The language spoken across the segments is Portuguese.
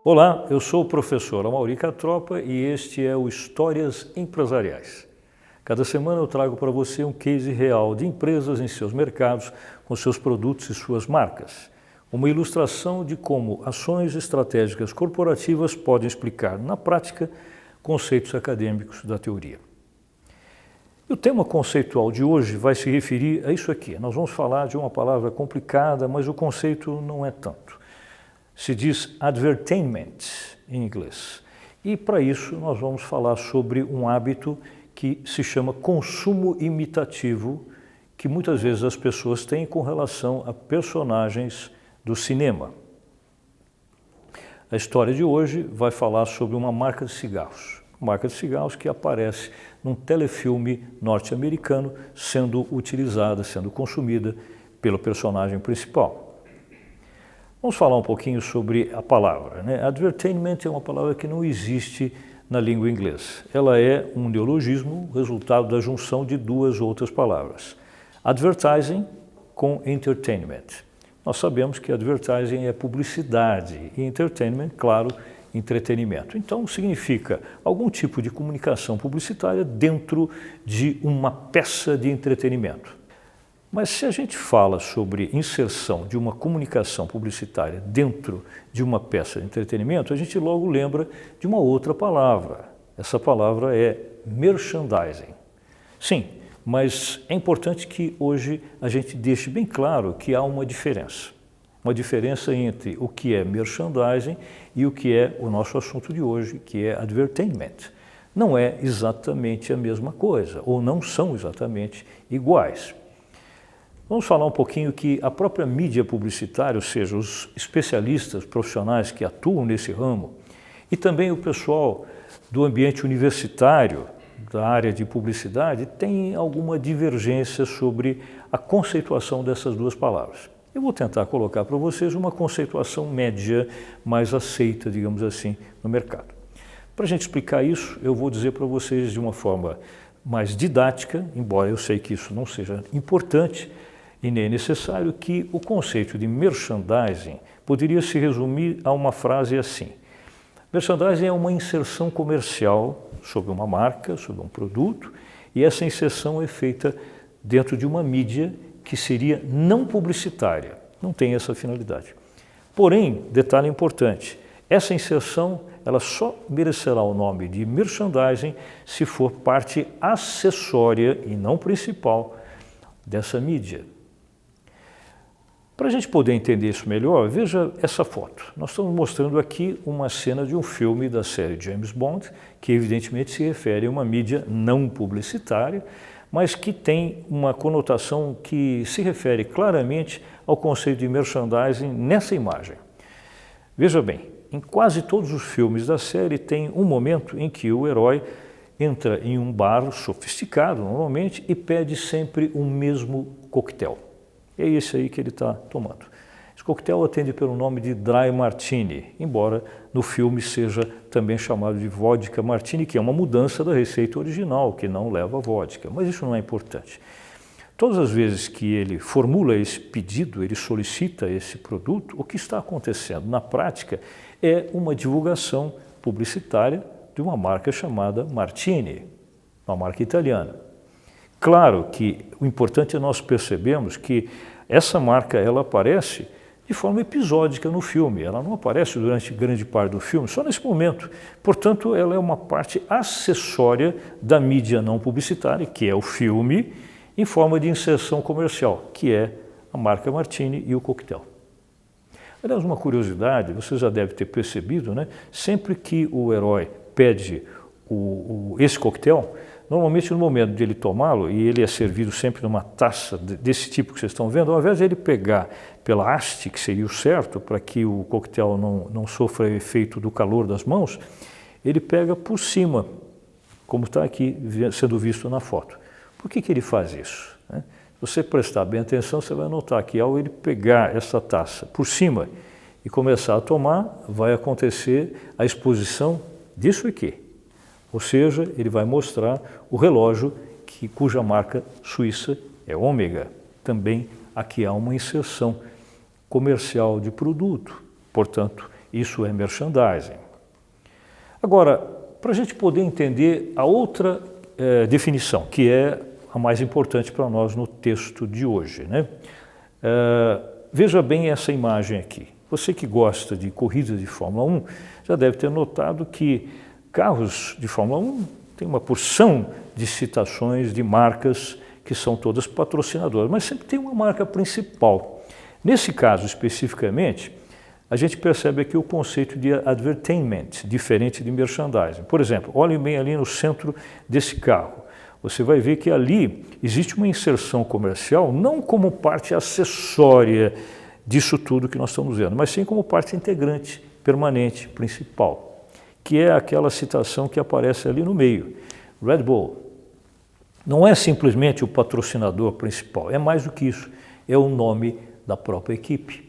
Olá, eu sou o professor Amaury Catropa e este é o Histórias Empresariais. Cada semana eu trago para você um case real de empresas em seus mercados, com seus produtos e suas marcas. Uma ilustração de como ações estratégicas corporativas podem explicar na prática conceitos acadêmicos da teoria. E o tema conceitual de hoje vai se referir a isso aqui. Nós vamos falar de uma palavra complicada, mas o conceito não é tanto. Se diz advertainment em inglês. E para isso nós vamos falar sobre um hábito que se chama consumo imitativo, que muitas vezes as pessoas têm com relação a personagens do cinema. A história de hoje vai falar sobre uma marca de cigarros. Uma marca de cigarros que aparece num telefilme norte-americano sendo utilizada, sendo consumida pelo personagem principal. Vamos falar um pouquinho sobre a palavra, né? Advertainment é uma palavra que não existe na língua inglesa. Ela é um neologismo, resultado da junção de duas outras palavras. Advertising com entertainment. Nós sabemos que advertising é publicidade e entertainment, claro, entretenimento. Então significa algum tipo de comunicação publicitária dentro de uma peça de entretenimento. Mas se a gente fala sobre inserção de uma comunicação publicitária dentro de uma peça de entretenimento, a gente logo lembra de uma outra palavra. Essa palavra é merchandising. Sim, mas é importante que hoje a gente deixe bem claro que há uma diferença. Uma diferença entre o que é merchandising e o que é o nosso assunto de hoje, que é advertainment. Não é exatamente a mesma coisa, ou não são exatamente iguais. Vamos falar um pouquinho que a própria mídia publicitária, ou seja, os especialistas profissionais que atuam nesse ramo, e também o pessoal do ambiente universitário, da área de publicidade, tem alguma divergência sobre a conceituação dessas duas palavras. Eu vou tentar colocar para vocês uma conceituação média mais aceita, digamos assim, no mercado. Para a gente explicar isso, eu vou dizer para vocês de uma forma mais didática, embora eu sei que isso não seja importante, e nem é necessário, que o conceito de merchandising poderia se resumir a uma frase assim. Merchandising é uma inserção comercial sobre uma marca, sobre um produto, e essa inserção é feita dentro de uma mídia que seria não publicitária, não tem essa finalidade. Porém, detalhe importante, essa inserção ela só merecerá o nome de merchandising se for parte acessória e não principal dessa mídia. Para a gente poder entender isso melhor, veja essa foto. Nós estamos mostrando aqui uma cena de um filme da série James Bond, que evidentemente se refere a uma mídia não publicitária, mas que tem uma conotação que se refere claramente ao conceito de merchandising nessa imagem. Veja bem, em quase todos os filmes da série tem um momento em que o herói entra em um bar sofisticado, normalmente, e pede sempre o mesmo coquetel. É esse aí que ele está tomando. Esse coquetel atende pelo nome de Dry Martini, embora no filme seja também chamado de Vodka Martini, que é uma mudança da receita original, que não leva vodka, mas isso não é importante. Todas as vezes que ele formula esse pedido, ele solicita esse produto, o que está acontecendo na prática é uma divulgação publicitária de uma marca chamada Martini, uma marca italiana. Claro que o importante é nós percebermos que essa marca ela aparece de forma episódica no filme, ela não aparece durante grande parte do filme, só nesse momento. Portanto, ela é uma parte acessória da mídia não publicitária, que é o filme, em forma de inserção comercial, que é a marca Martini e o coquetel. Aliás, uma curiosidade, você já deve ter percebido, né? Sempre que o herói pede esse coquetel, normalmente no momento de ele tomá-lo, e ele é servido sempre numa taça desse tipo que vocês estão vendo, ao invés de ele pegar pela haste, que seria o certo, para que o coquetel não sofra efeito do calor das mãos, ele pega por cima, como está aqui sendo visto na foto. Por que ele faz isso? Se você prestar bem atenção, você vai notar que ao ele pegar essa taça por cima e começar a tomar, vai acontecer a exposição disso aqui. Ou seja, ele vai mostrar o relógio cuja marca suíça é Ômega. Também aqui há uma inserção comercial de produto. Portanto, Isso é merchandising. Agora, para a gente poder entender a outra definição, que é a mais importante para nós no texto de hoje, né? Veja bem essa imagem aqui. Você que gosta de corridas de Fórmula 1 já deve ter notado que carros de Fórmula 1 têm uma porção de citações de marcas que são todas patrocinadoras, mas sempre tem uma marca principal. Nesse caso especificamente, a gente percebe aqui o conceito de advertainment, diferente de merchandising. Por exemplo, olhem bem ali no centro desse carro. Você vai ver que ali existe uma inserção comercial não como parte acessória disso tudo que nós estamos vendo, mas sim como parte integrante, permanente, principal, que é aquela citação que aparece ali no meio. Red Bull não é simplesmente o patrocinador principal, é mais do que isso, é o nome da própria equipe.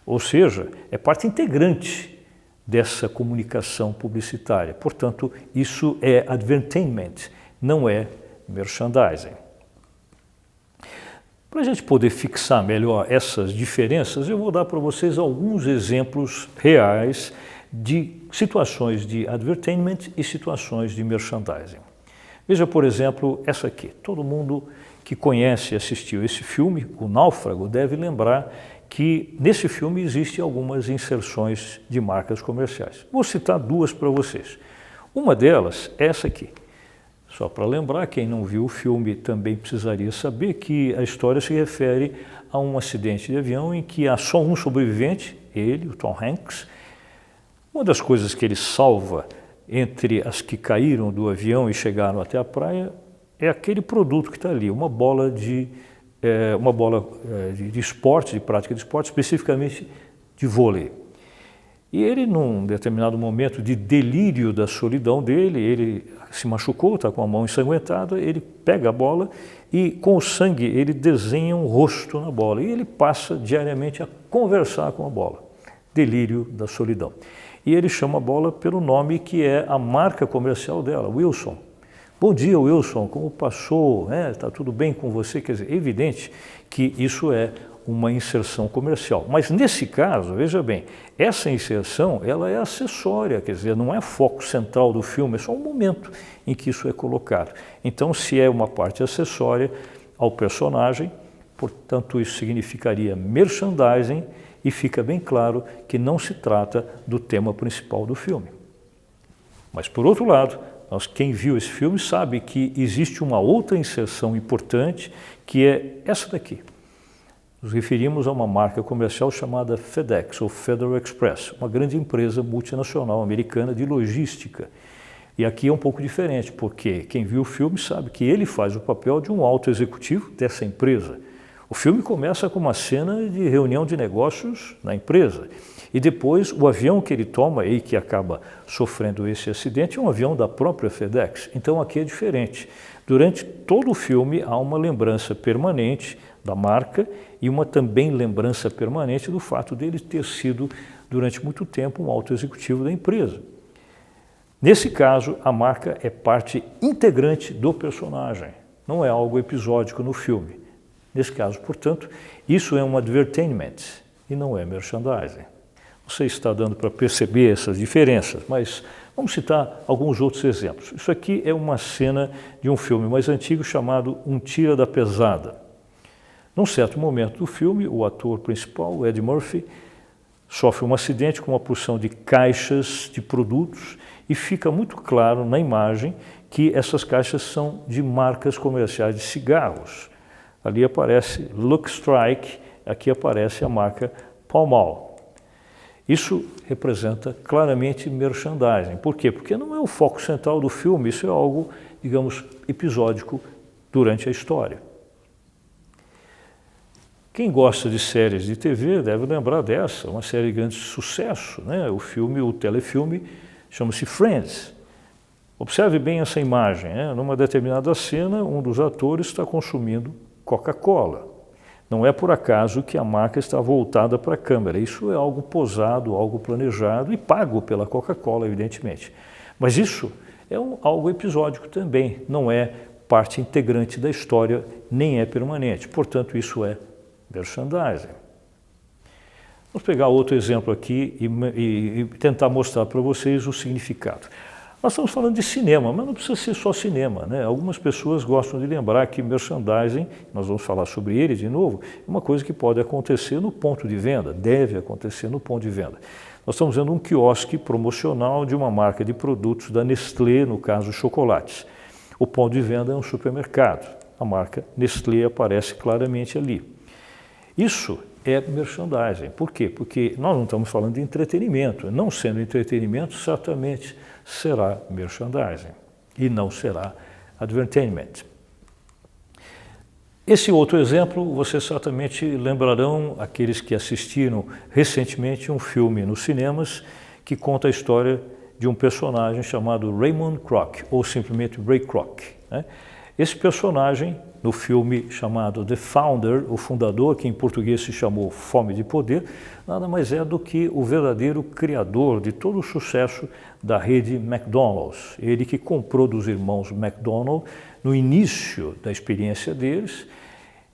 Ou seja, é parte integrante dessa comunicação publicitária. Portanto, isso é advertainment, não é merchandising. Para a gente poder fixar melhor essas diferenças, eu vou dar para vocês alguns exemplos reais de situações de advertainment e situações de merchandising. Veja, por exemplo, essa aqui. Todo mundo que conhece e assistiu esse filme, O Náufrago, deve lembrar que nesse filme existem algumas inserções de marcas comerciais. Vou citar duas para vocês. Uma delas é essa aqui. Só para lembrar, quem não viu o filme também precisaria saber que a história se refere a um acidente de avião em que há só um sobrevivente, ele, o Tom Hanks. Uma das coisas que ele salva entre as que caíram do avião e chegaram até a praia é aquele produto que está ali, uma bola de esporte, de prática de esporte, especificamente de vôlei. E ele, num determinado momento de delírio da solidão dele, ele se machucou, está com a mão ensanguentada, ele pega a bola e com o sangue ele desenha um rosto na bola e ele passa diariamente a conversar com a bola. Delírio da solidão. E ele chama a bola pelo nome que é a marca comercial dela, Wilson. Bom dia, Wilson, como passou? Está tudo bem com você? Quer dizer, é evidente que isso é uma inserção comercial. Mas nesse caso, veja bem, essa inserção ela é acessória, quer dizer, não é foco central do filme, é só um momento em que isso é colocado. Então, se é uma parte acessória ao personagem, portanto, isso significaria merchandising e fica bem claro que não se trata do tema principal do filme. Mas, por outro lado, quem viu esse filme sabe que existe uma outra inserção importante, que é essa daqui. Nos referimos a uma marca comercial chamada FedEx, ou Federal Express, uma grande empresa multinacional americana de logística. E aqui é um pouco diferente, porque quem viu o filme sabe que ele faz o papel de um alto executivo dessa empresa. O filme começa com uma cena de reunião de negócios na empresa. E depois o avião que ele toma e que acaba sofrendo esse acidente é um avião da própria FedEx. Então aqui é diferente. Durante todo o filme há uma lembrança permanente da marca e uma também lembrança permanente do fato dele ter sido, durante muito tempo, um alto executivo da empresa. Nesse caso, a marca é parte integrante do personagem, não é algo episódico no filme. Nesse caso, portanto, isso é um advertainment e não é merchandising. Você está dando para perceber essas diferenças, mas vamos citar alguns outros exemplos. Isso aqui é uma cena de um filme mais antigo chamado Um Tira da Pesada. Num certo momento do filme, o ator principal, Eddie Murphy, sofre um acidente com uma porção de caixas de produtos e fica muito claro na imagem que essas caixas são de marcas comerciais de cigarros. Ali aparece Lucky Strike, aqui aparece a marca Pall Mall. Isso representa claramente merchandising. Por quê? Porque não é o foco central do filme, isso é algo, digamos, episódico durante a história. Quem gosta de séries de TV deve lembrar dessa, uma série de grande sucesso, né? O telefilme chama-se Friends. Observe bem essa imagem, né? Numa determinada cena, um dos atores está consumindo Coca-Cola. Não é por acaso que a marca está voltada para a câmera. Isso é algo posado, algo planejado e pago pela Coca-Cola, evidentemente. Mas isso é algo episódico também, não é parte integrante da história, nem é permanente. Portanto, isso é merchandising. Vamos pegar outro exemplo aqui e tentar mostrar para vocês o significado. Nós estamos falando de cinema, mas não precisa ser só cinema, né? Algumas pessoas gostam de lembrar que merchandising, nós vamos falar sobre ele de novo, é uma coisa que pode acontecer no ponto de venda, deve acontecer no ponto de venda. Nós estamos vendo um quiosque promocional de uma marca de produtos da Nestlé, no caso chocolates. O ponto de venda é um supermercado, a marca Nestlé aparece claramente ali. Isso é merchandising. Por quê? Porque nós não estamos falando de entretenimento. Não sendo entretenimento, certamente será merchandising e não será advertisement. Esse outro exemplo, vocês certamente lembrarão, aqueles que assistiram recentemente um filme nos cinemas que conta a história de um personagem chamado Raymond Kroc, ou simplesmente Ray Kroc, né? Esse personagem, no filme chamado The Founder, o fundador, que em português se chamou Fome de Poder, nada mais é do que o verdadeiro criador de todo o sucesso da rede McDonald's. Ele que comprou dos irmãos McDonald no início da experiência deles.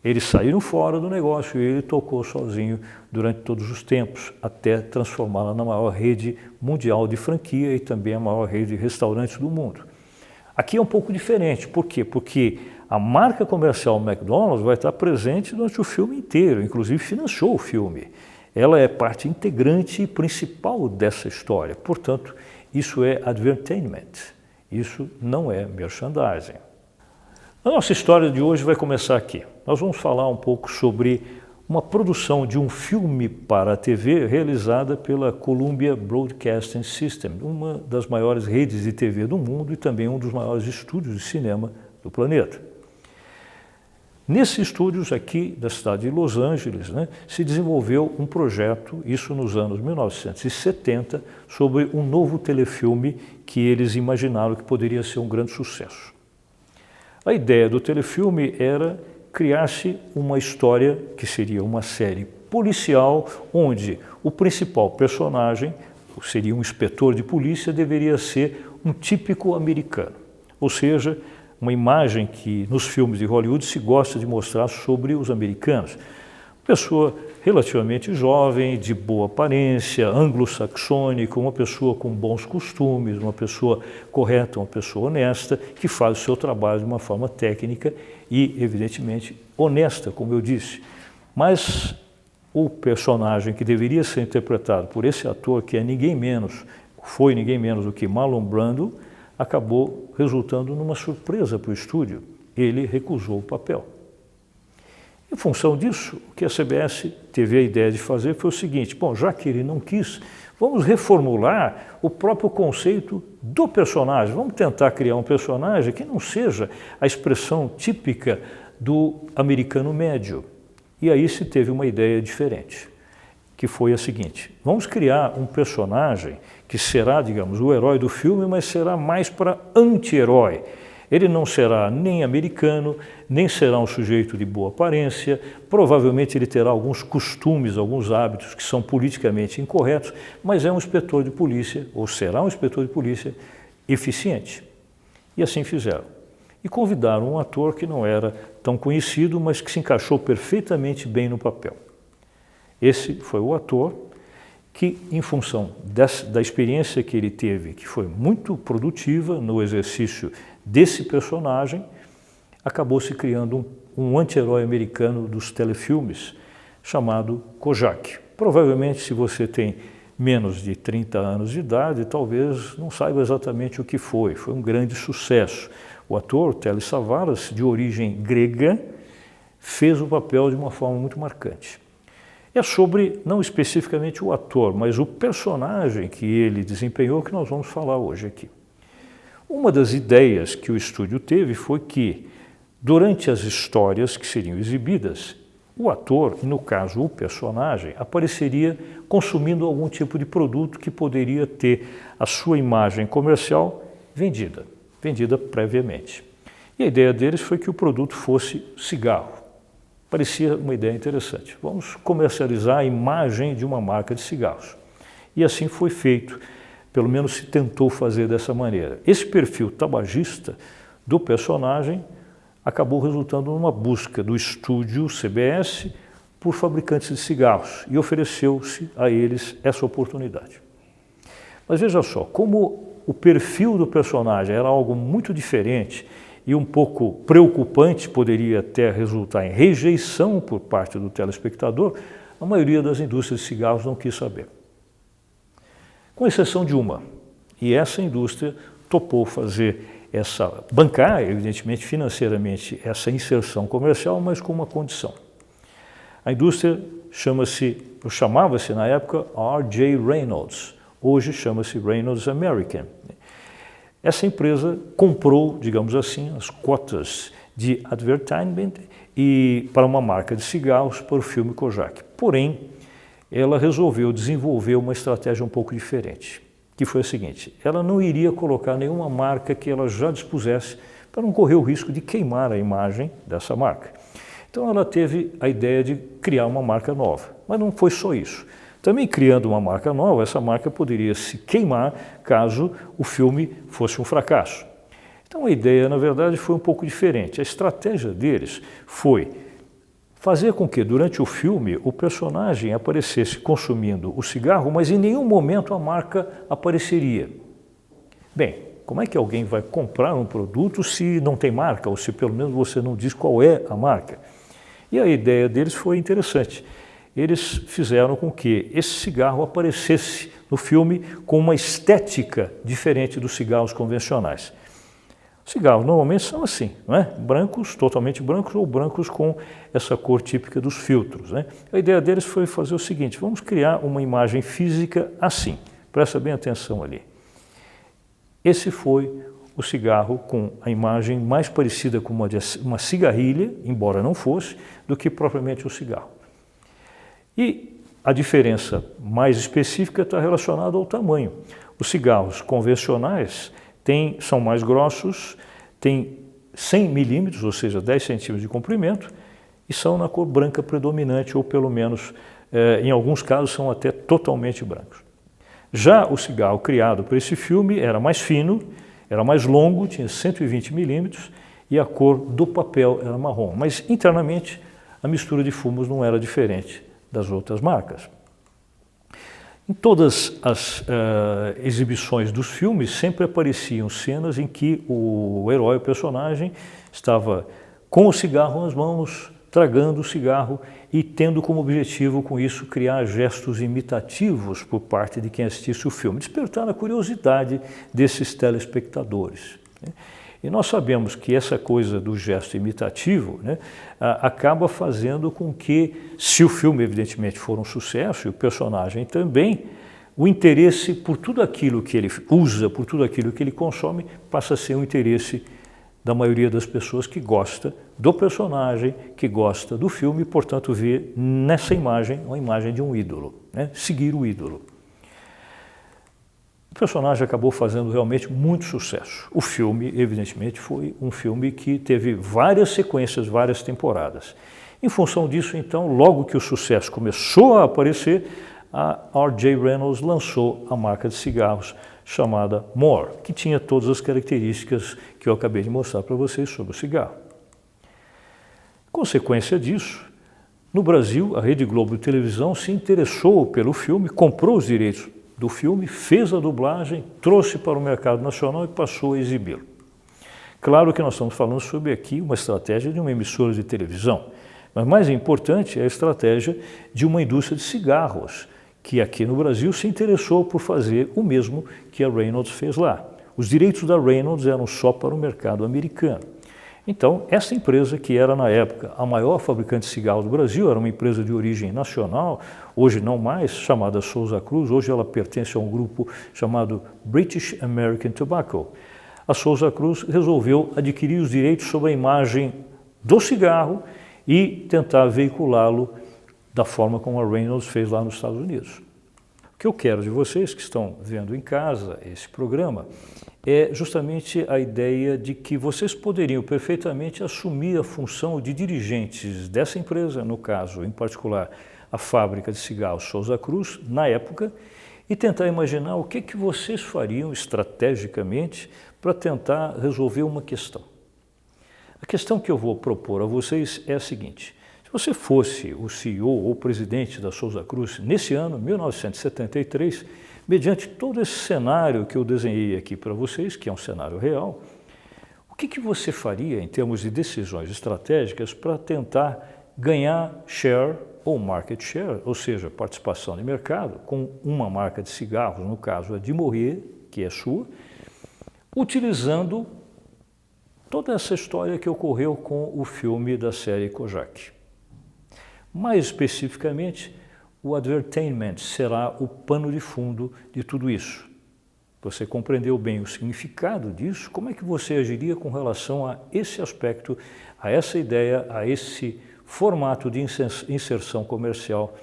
Eles saíram fora do negócio e ele tocou sozinho durante todos os tempos, até transformá-la na maior rede mundial de franquia e também a maior rede de restaurantes do mundo. Aqui é um pouco diferente, por quê? Porque a marca comercial McDonald's vai estar presente durante o filme inteiro, inclusive financiou o filme. Ela é parte integrante e principal dessa história, portanto, isso é advertisement, isso não é merchandising. A nossa história de hoje vai começar aqui. Nós vamos falar um pouco sobre uma produção de um filme para a TV realizada pela Columbia Broadcasting System, uma das maiores redes de TV do mundo e também um dos maiores estúdios de cinema do planeta. Nesses estúdios aqui da cidade de Los Angeles, né, se desenvolveu um projeto, isso nos anos 1970, sobre um novo telefilme que eles imaginaram que poderia ser um grande sucesso. A ideia do telefilme era criar-se uma história que seria uma série policial, onde o principal personagem, seria um inspetor de polícia, deveria ser um típico americano. Ou seja, uma imagem que nos filmes de Hollywood se gosta de mostrar sobre os americanos. Pessoa relativamente jovem, de boa aparência, anglo-saxônica, uma pessoa com bons costumes, uma pessoa correta, uma pessoa honesta, que faz o seu trabalho de uma forma técnica e, evidentemente, honesta, como eu disse. Mas o personagem que deveria ser interpretado por esse ator, que é ninguém menos do que Marlon Brando, acabou resultando numa surpresa para o estúdio. Ele recusou o papel. Em função disso, o que a CBS teve a ideia de fazer foi o seguinte: bom, já que ele não quis, vamos reformular o próprio conceito do personagem. Vamos tentar criar um personagem que não seja a expressão típica do americano médio. E aí se teve uma ideia diferente, que foi a seguinte: vamos criar um personagem que será, digamos, o herói do filme, mas será mais para anti-herói. Ele não será nem americano, nem será um sujeito de boa aparência, provavelmente ele terá alguns costumes, alguns hábitos que são politicamente incorretos, mas é um inspetor de polícia, ou será um inspetor de polícia, eficiente. E assim fizeram. E convidaram um ator que não era tão conhecido, mas que se encaixou perfeitamente bem no papel. Esse foi o ator que, em função da experiência que ele teve, que foi muito produtiva no exercício desse personagem, acabou se criando um anti-herói americano dos telefilmes, chamado Kojak. Provavelmente, se você tem menos de 30 anos de idade, talvez não saiba exatamente o que foi. Foi um grande sucesso. O ator, Telly Savalas, de origem grega, fez o papel de uma forma muito marcante. É sobre, não especificamente o ator, mas o personagem que ele desempenhou que nós vamos falar hoje aqui. Uma das ideias que o estúdio teve foi que, durante as histórias que seriam exibidas, o ator, e no caso o personagem, apareceria consumindo algum tipo de produto que poderia ter a sua imagem comercial vendida previamente. E a ideia deles foi que o produto fosse cigarro. Parecia uma ideia interessante. Vamos comercializar a imagem de uma marca de cigarros. E assim foi feito. Pelo menos se tentou fazer dessa maneira. Esse perfil tabagista do personagem acabou resultando numa busca do estúdio CBS por fabricantes de cigarros e ofereceu-se a eles essa oportunidade. Mas veja só, como o perfil do personagem era algo muito diferente e um pouco preocupante, poderia até resultar em rejeição por parte do telespectador, a maioria das indústrias de cigarros não quis saber. Com exceção de uma, e essa indústria topou bancar, evidentemente, financeiramente, essa inserção comercial, mas com uma condição. A indústria chamava-se na época R.J. Reynolds, hoje chama-se Reynolds American. Essa empresa comprou, digamos assim, as cotas de advertisement e para uma marca de cigarros para o filme Kojak. Porém, ela resolveu desenvolver uma estratégia um pouco diferente, que foi a seguinte: ela não iria colocar nenhuma marca que ela já dispusesse para não correr o risco de queimar a imagem dessa marca. Então ela teve a ideia de criar uma marca nova, mas não foi só isso. Também criando uma marca nova, essa marca poderia se queimar caso o filme fosse um fracasso. Então a ideia, na verdade, foi um pouco diferente. A estratégia deles foi fazer com que, durante o filme, o personagem aparecesse consumindo o cigarro, mas em nenhum momento a marca apareceria. Bem, como é que alguém vai comprar um produto se não tem marca, ou se pelo menos você não diz qual é a marca? E a ideia deles foi interessante. Eles fizeram com que esse cigarro aparecesse no filme com uma estética diferente dos cigarros convencionais. Cigarros normalmente são assim, não é? Brancos, totalmente brancos, ou brancos com essa cor típica dos filtros, né? A ideia deles foi fazer o seguinte: vamos criar uma imagem física assim, presta bem atenção ali. Esse foi o cigarro com a imagem mais parecida com uma cigarrilha, embora não fosse, do que propriamente o cigarro. E a diferença mais específica está relacionada ao tamanho. Os cigarros convencionais são mais grossos, têm 100 milímetros, ou seja, 10 centímetros de comprimento, e são na cor branca predominante, ou pelo menos, em alguns casos, são até totalmente brancos. Já o cigarro criado para esse filme era mais fino, era mais longo, tinha 120 milímetros, e a cor do papel era marrom. Mas, internamente, a mistura de fumos não era diferente das outras marcas. Em todas as exibições dos filmes sempre apareciam cenas em que o herói, o personagem, estava com o cigarro nas mãos, tragando o cigarro e tendo como objetivo com isso criar gestos imitativos por parte de quem assistisse o filme, despertar a curiosidade desses telespectadores, né? E nós sabemos que essa coisa do gesto imitativo, né, acaba fazendo com que, se o filme evidentemente for um sucesso e o personagem também, o interesse por tudo aquilo que ele usa, por tudo aquilo que ele consome, passa a ser um interesse da maioria das pessoas que gosta do personagem, que gosta do filme e, portanto, vê nessa imagem uma imagem de um ídolo, né, seguir o ídolo. O personagem acabou fazendo realmente muito sucesso. O filme, evidentemente, foi um filme que teve várias sequências, várias temporadas. Em função disso, então, logo que o sucesso começou a aparecer, a R.J. Reynolds lançou a marca de cigarros chamada More, que tinha todas as características que eu acabei de mostrar para vocês sobre o cigarro. Consequência disso, no Brasil, a Rede Globo de televisão se interessou pelo filme, comprou os direitos do filme, fez a dublagem, trouxe para o mercado nacional e passou a exibi-lo. Claro que nós estamos falando sobre aqui uma estratégia de uma emissora de televisão, mas mais importante é a estratégia de uma indústria de cigarros, que aqui no Brasil se interessou por fazer o mesmo que a Reynolds fez lá. Os direitos da Reynolds eram só para o mercado americano. Então, essa empresa, que era na época a maior fabricante de cigarros do Brasil, era uma empresa de origem nacional, hoje não mais, chamada Souza Cruz, hoje ela pertence a um grupo chamado British American Tobacco. A Souza Cruz resolveu adquirir os direitos sobre a imagem do cigarro e tentar veiculá-lo da forma como a Reynolds fez lá nos Estados Unidos. O que eu quero de vocês que estão vendo em casa esse programa é justamente a ideia de que vocês poderiam perfeitamente assumir a função de dirigentes dessa empresa, no caso, em particular, a fábrica de cigarros Souza Cruz, na época, e tentar imaginar o que vocês fariam estrategicamente para tentar resolver uma questão. A questão que eu vou propor a vocês é a seguinte: Se você fosse o CEO ou presidente da Souza Cruz nesse ano, 1973, mediante todo esse cenário que eu desenhei aqui para vocês, que é um cenário real, o que você faria em termos de decisões estratégicas para tentar ganhar share ou market share, ou seja, participação de mercado, com uma marca de cigarros, no caso a de Morrier, que é sua, utilizando toda essa história que ocorreu com o filme da série Kojak. Mais especificamente, o advertainment será o pano de fundo de tudo isso. Você compreendeu bem o significado disso? Como é que você agiria com relação a esse aspecto, a essa ideia, a esse formato de inserção comercial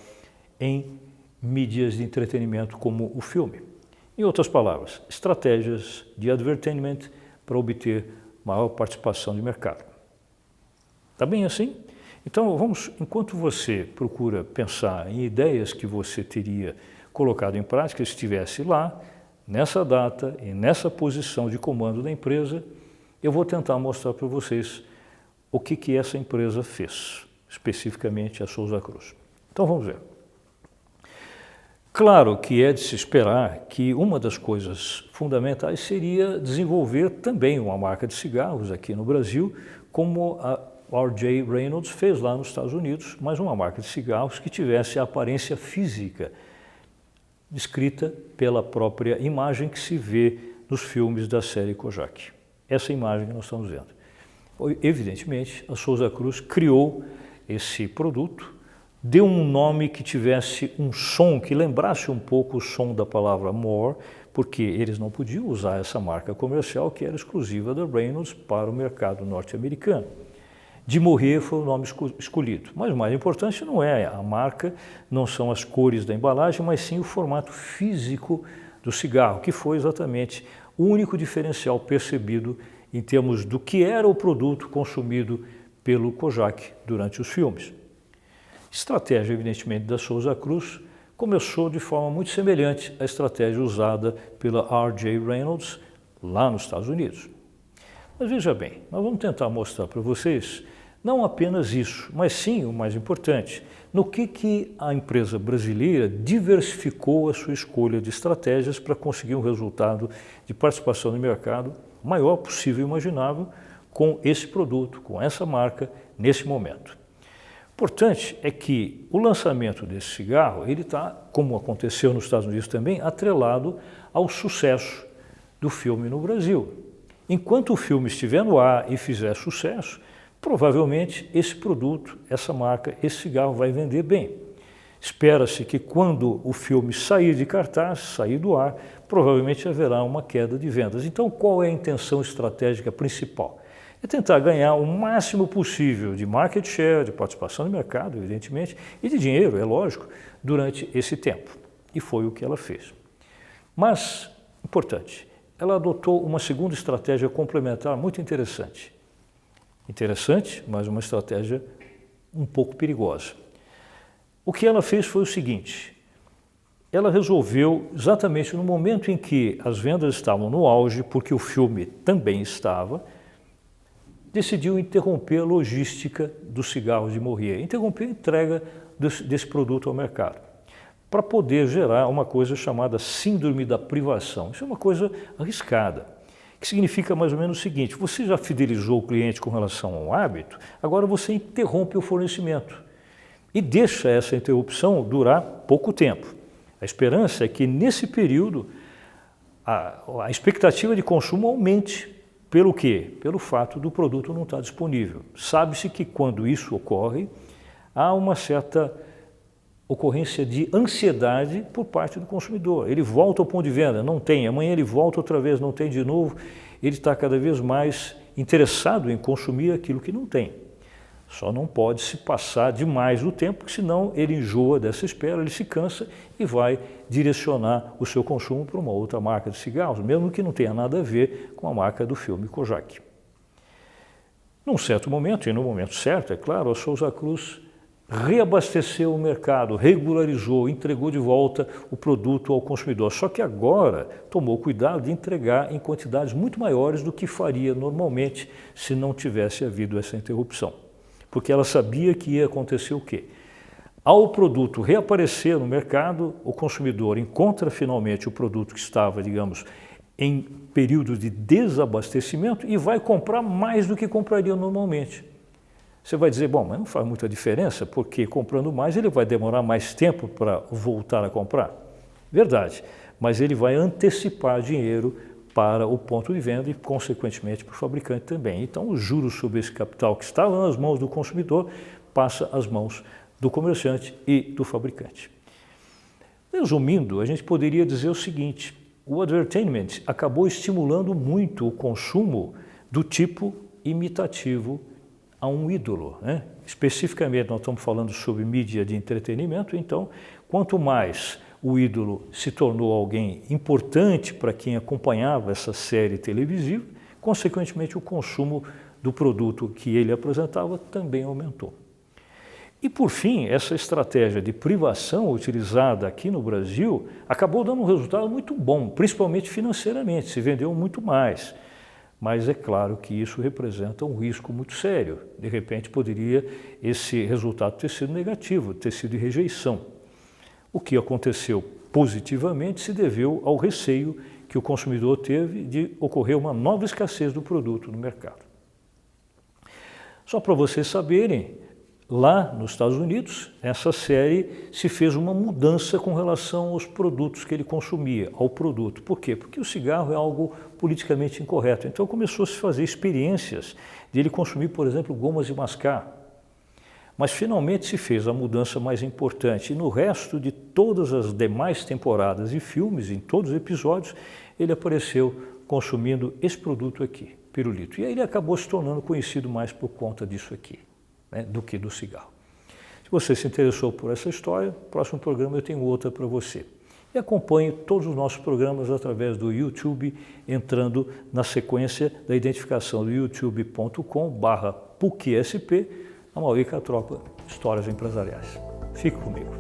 em mídias de entretenimento como o filme? Em outras palavras, estratégias de advertainment para obter maior participação de mercado. Está bem assim? Então, enquanto você procura pensar em ideias que você teria colocado em prática, se estivesse lá, nessa data e nessa posição de comando da empresa, eu vou tentar mostrar para vocês o que essa empresa fez, especificamente a Souza Cruz. Então, vamos ver. Claro que é de se esperar que uma das coisas fundamentais seria desenvolver também uma marca de cigarros aqui no Brasil, como a R.J. Reynolds fez lá nos Estados Unidos, mas uma marca de cigarros que tivesse a aparência física descrita pela própria imagem que se vê nos filmes da série Kojak. Essa imagem que nós estamos vendo. Evidentemente, a Souza Cruz criou esse produto, deu um nome que tivesse um som que lembrasse um pouco o som da palavra more, porque eles não podiam usar essa marca comercial que era exclusiva da Reynolds para o mercado norte-americano. De Morrier foi o nome escolhido, mas o mais importante não é a marca, não são as cores da embalagem, mas sim o formato físico do cigarro, que foi exatamente o único diferencial percebido em termos do que era o produto consumido pelo Kojak durante os filmes. Estratégia, evidentemente, da Souza Cruz começou de forma muito semelhante à estratégia usada pela R.J. Reynolds lá nos Estados Unidos. Mas veja bem, nós vamos tentar mostrar para vocês não apenas isso, mas sim o mais importante, no que a empresa brasileira diversificou a sua escolha de estratégias para conseguir um resultado de participação no mercado maior possível e imaginável com esse produto, com essa marca, nesse momento. Importante é que o lançamento desse cigarro, ele está, como aconteceu nos Estados Unidos também, atrelado ao sucesso do filme no Brasil. Enquanto o filme estiver no ar e fizer sucesso, provavelmente esse produto, essa marca, esse cigarro vai vender bem. Espera-se que quando o filme sair de cartaz, sair do ar, provavelmente haverá uma queda de vendas. Então, qual é a intenção estratégica principal? É tentar ganhar o máximo possível de market share, de participação no mercado, evidentemente, e de dinheiro, é lógico, durante esse tempo. E foi o que ela fez. Mas, importante, ela adotou uma segunda estratégia complementar muito interessante. Interessante, mas uma estratégia um pouco perigosa. O que ela fez foi o seguinte: ela resolveu, exatamente no momento em que as vendas estavam no auge, porque o filme também estava, decidiu interromper a logística dos cigarros de Morrier, interromper a entrega desse produto ao mercado, para poder gerar uma coisa chamada síndrome da privação. Isso é uma coisa arriscada, que significa mais ou menos o seguinte: você já fidelizou o cliente com relação ao hábito, agora você interrompe o fornecimento e deixa essa interrupção durar pouco tempo. A esperança é que nesse período a expectativa de consumo aumente. Pelo quê? Pelo fato do produto não estar disponível. Sabe-se que quando isso ocorre, há uma certa ocorrência de ansiedade por parte do consumidor. Ele volta ao ponto de venda, não tem, amanhã ele volta outra vez, não tem de novo, ele está cada vez mais interessado em consumir aquilo que não tem. Só não pode se passar demais o tempo, porque senão ele enjoa dessa espera, ele se cansa e vai direcionar o seu consumo para uma outra marca de cigarros, mesmo que não tenha nada a ver com a marca do filme Kojak. Num certo momento, e no momento certo, é claro, a Souza Cruz reabasteceu o mercado, regularizou, entregou de volta o produto ao consumidor. Só que agora tomou cuidado de entregar em quantidades muito maiores do que faria normalmente se não tivesse havido essa interrupção. porque ela sabia que ia acontecer o quê? Ao o produto reaparecer no mercado, o consumidor encontra finalmente o produto que estava, digamos, em período de desabastecimento e vai comprar mais do que compraria normalmente. Você vai dizer, bom, mas não faz muita diferença, porque comprando mais ele vai demorar mais tempo para voltar a comprar. Verdade, mas ele vai antecipar dinheiro para o ponto de venda e, consequentemente, para o fabricante também. Então, os juros sobre esse capital que estava nas mãos do consumidor passa às mãos do comerciante e do fabricante. Resumindo, a gente poderia dizer o seguinte: o advertainment acabou estimulando muito o consumo do tipo imitativo a um ídolo, né? Especificamente, nós estamos falando sobre mídia de entretenimento, então, quanto mais o ídolo se tornou alguém importante para quem acompanhava essa série televisiva, consequentemente o consumo do produto que ele apresentava também aumentou. E, por fim, essa estratégia de privação utilizada aqui no Brasil acabou dando um resultado muito bom, principalmente financeiramente, se vendeu muito mais. Mas é claro que isso representa um risco muito sério. De repente, poderia esse resultado ter sido negativo, ter sido de rejeição. O que aconteceu positivamente se deveu ao receio que o consumidor teve de ocorrer uma nova escassez do produto no mercado. Só para vocês saberem, lá nos Estados Unidos, essa série se fez uma mudança com relação aos produtos que ele consumia, ao produto. Por quê? Porque o cigarro é algo politicamente incorreto. Então começou a se fazer experiências de ele consumir, por exemplo, gomas de mascar. Mas finalmente se fez a mudança mais importante. E no resto de todas as demais temporadas e filmes, em todos os episódios, ele apareceu consumindo esse produto aqui, pirulito. E aí ele acabou se tornando conhecido mais por conta disso aqui, né, do que do cigarro. Se você se interessou por essa história, no próximo programa eu tenho outra para você. E acompanhe todos os nossos programas através do YouTube, entrando na sequência da identificação do youtube.com/PUCSP, Amaury Catropa, Histórias Empresariais. Fique comigo.